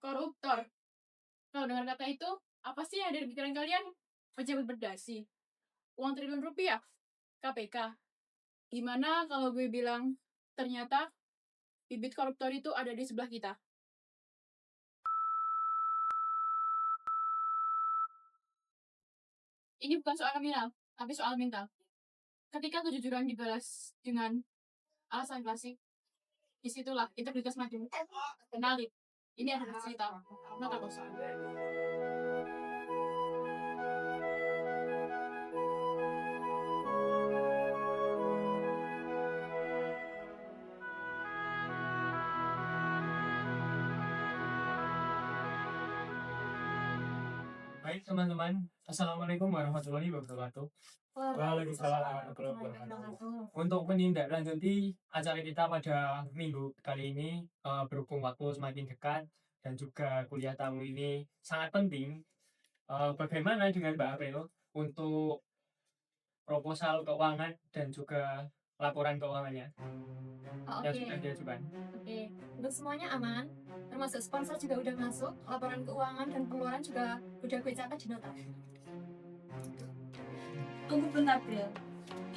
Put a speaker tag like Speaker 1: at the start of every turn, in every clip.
Speaker 1: Koruptor. Kalau dengar kata itu, apa sih yang ada di pikiran kalian? Pejabat berdasi. Uang triliun rupiah. KPK. Gimana kalau gue bilang, ternyata bibit koruptor itu ada di sebelah kita? Ini bukan soal nominal, tapi soal mental. Ketika kejujuran dibalas dengan alasan klasik, disitulah integritas mati. Kenali, ini adalah cerita mata kosong.
Speaker 2: Baik teman-teman, Assalamualaikum warahmatullahi wabarakatuh. Waalaikumsalam warahmatullahi wabarakatuh. Untuk menindaklanjuti acara kita pada minggu kali ini, berhubung waktu semakin dekat dan juga kuliah tamu ini sangat penting, bagaimana dengan Mbak April untuk proposal keuangan dan juga laporan keuangannya yang sudah diajukan?
Speaker 3: Oke, untuk semuanya aman, termasuk sponsor juga udah masuk, laporan keuangan dan pengeluaran juga udah gue catat di nota.
Speaker 4: Tunggu bentar, Bril.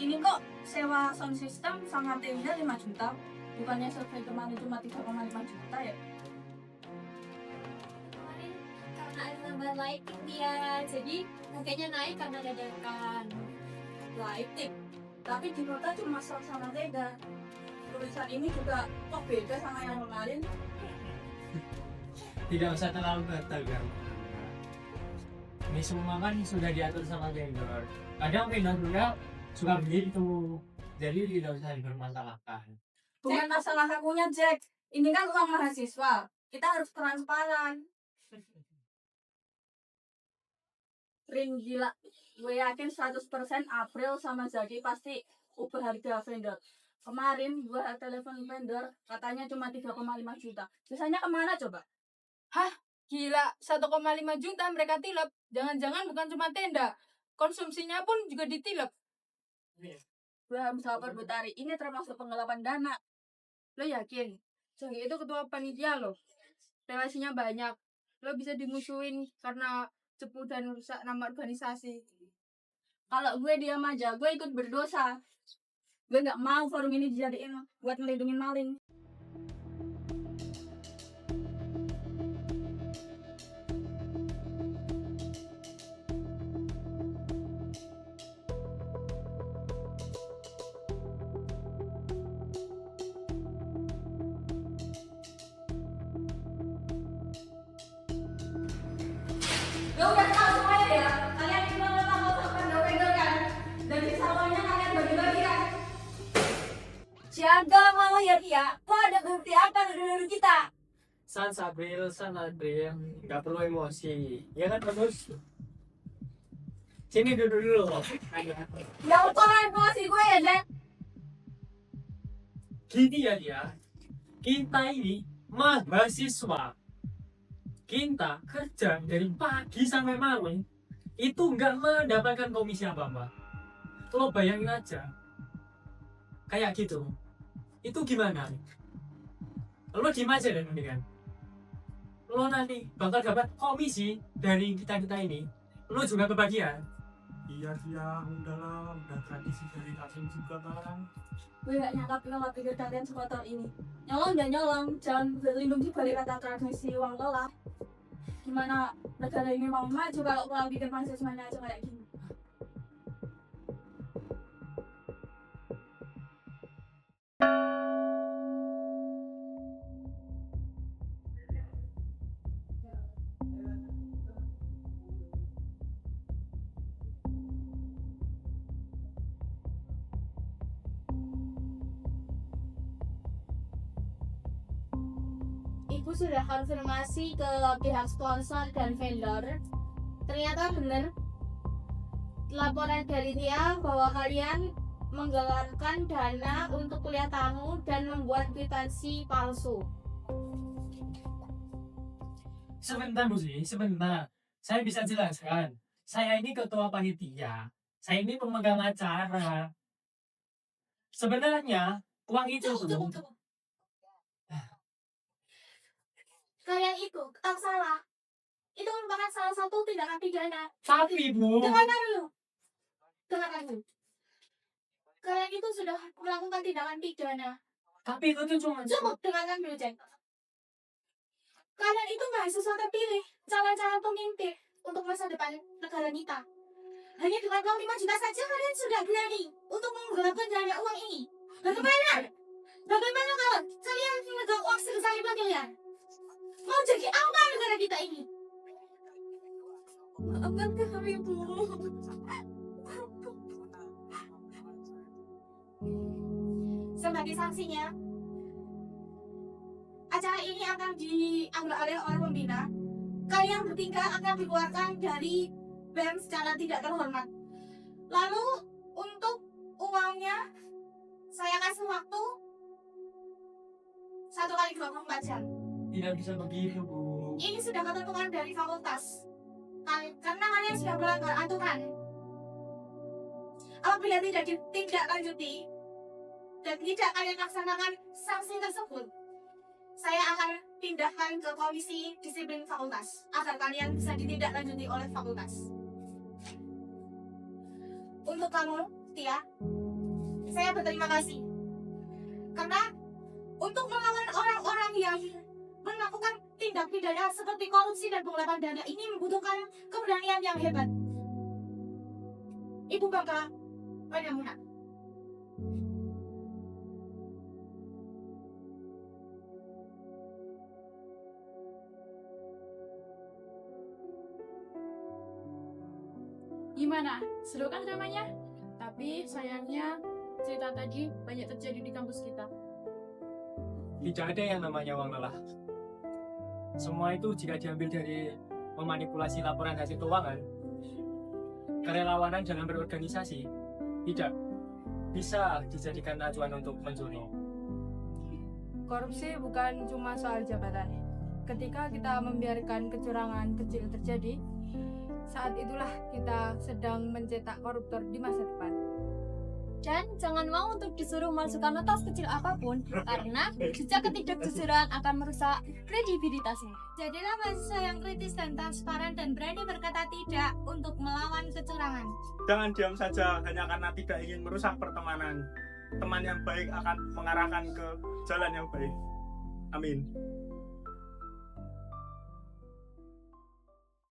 Speaker 4: Ini kok sewa sound system sama tenda 5 juta? Bukannya survei kemarin cuma 3,5 juta ya?
Speaker 3: Kemarin karena ada tambahan lighting dia, jadi harganya naik karena dadakan.
Speaker 4: Lighting. Tapi di nota cuma sound sama tenda. Tulisan ini juga kok beda sama yang kemarin?
Speaker 2: Tidak usah terlalu batal kan. Ini semua kan sudah diatur sama vendor. Kadang vendor juga suka begitu, jadi tidak usah dipermasalahkan.
Speaker 4: Bukan masalah akunya, Jack. Ini kan uang mahasiswa. Kita harus transparan. Rin, gila. Gue yakin 100% April sama Zaki pasti ubah harga vendor. Kemarin gue telepon vendor, katanya cuma 3,5 juta. Biasanya kemana coba?
Speaker 1: Gila, 1,5 juta mereka tilep. Jangan-jangan bukan cuma tenda, konsumsinya pun juga ditilep.
Speaker 4: Gue harus sabar Butari, ini termasuk penggelapan dana.
Speaker 1: Lo yakin? Zaki itu ketua panitia lo. Relasinya banyak. Lo bisa dimusuhin karena cepu dan rusak nama organisasi.
Speaker 4: Kalau gue diam aja, gue ikut berdosa. Gue gak mau forum ini dijadiin buat ngelindungin maling. Gue udah tahu semuanya ya. Kalian cuma mau sama vendor kan? Dan sisa uangnya kalian bagi-bagi kan? Siaga mau ya dia. Kok ada bukti apa dari kita?
Speaker 2: San April, nggak perlu emosi, ya kan bagus. Sini duduk dulu.
Speaker 4: Gak usah emosi gue ya, Jack.
Speaker 2: Gini ya dia, kita ini mahasiswa, kita kerja dari pagi sampai malam, itu nggak mendapatkan komisi apa-apa. Lo bayangin aja, kayak gitu, itu gimana? Lo diem aja dan mendingan. Lo nanti bakal dapat komisi dari kita-kita ini, lo juga kebagian.
Speaker 5: Iya dia udah tradisi dari kasih juga bang.
Speaker 4: Gue gak nyangka kalau pikir kalian sekotor ini. Nyolong dan nyolong, jangan berlindung di balik kata tradisi uang lelah. Gimana negara ini mau maju kalau pulang bikin mahasiswanya aja kayak gini?
Speaker 6: aku sudah konfirmasi ke pihak sponsor dan vendor. Ternyata benar laporan dari dia bahwa kalian menggelapkan dana untuk kuliah tamu dan membuat kwitansi palsu.
Speaker 2: Sebentar Bu Sri, sebentar. Saya bisa jelaskan. Saya ini ketua panitia. Saya ini pemegang acara. Sebenarnya uang itu
Speaker 3: Cukup. Kalian itu salah. Itu merupakan salah satu tindakan pidana.
Speaker 2: Tapi Bu,
Speaker 3: Dengarkan dulu. Kalian itu sudah melakukan tindakan pidana.
Speaker 2: tapi itu tuh cuma
Speaker 3: Cukup, dengarkan dulu, Jack. Kalian itu mahasiswa terpilih, calon-calon pemimpin untuk masa depan negara kita. Hanya dengan uang 5 juta saja kalian sudah berani untuk menggelapkan dana uang ini. Bagaimana? Bagaimana kalau kalian memegang uang sebesar 5 miliar? Mau jadi apa negara kita ini? Maafkan kami, Bu. Sebagai sanksinya, acara ini akan diambil alih oleh pembina. Kalian bertiga akan dikeluarkan dari BEM secara tidak terhormat. Lalu untuk uangnya saya kasih waktu 1 kali 24 jam.
Speaker 2: tidak bisa begitu Bu.
Speaker 3: Ini sudah ketentuan dari fakultas. Karena kalian sudah melanggar aturan. Apabila tidak ditindaklanjuti dan tidak kalian laksanakan sanksi tersebut, saya akan pindahkan ke komisi disiplin fakultas agar kalian bisa ditindaklanjuti oleh fakultas. Untuk kamu, Tia, saya berterima kasih karena untuk melawan orang-orang yang melakukan tindak pidana seperti korupsi dan penggelapan dana ini membutuhkan keberanian yang hebat. Ibu bangga padamu, Nak.
Speaker 1: Gimana? Seru kan dramanya? Tapi sayangnya cerita tadi banyak terjadi di kampus kita.
Speaker 2: Tidak ada yang namanya uang lelah. Semua itu jika diambil dari memanipulasi laporan hasil keuangan, kerelawanan dalam berorganisasi tidak bisa dijadikan acuan untuk menzolimi.
Speaker 7: Korupsi bukan cuma soal jabatan. Ketika kita membiarkan kecurangan kecil terjadi, saat itulah kita sedang mencetak koruptor di masa depan.
Speaker 6: Dan jangan mau untuk disuruh masukkan nota sekecil apapun, karena jejak ketidakjujuran akan merusak kredibilitasnya. Jadilah mahasiswa yang kritis dan transparan dan berani berkata tidak untuk melawan kecurangan.
Speaker 5: Jangan diam saja hanya karena tidak ingin merusak pertemanan. Teman yang baik akan mengarahkan ke jalan yang baik. Amin.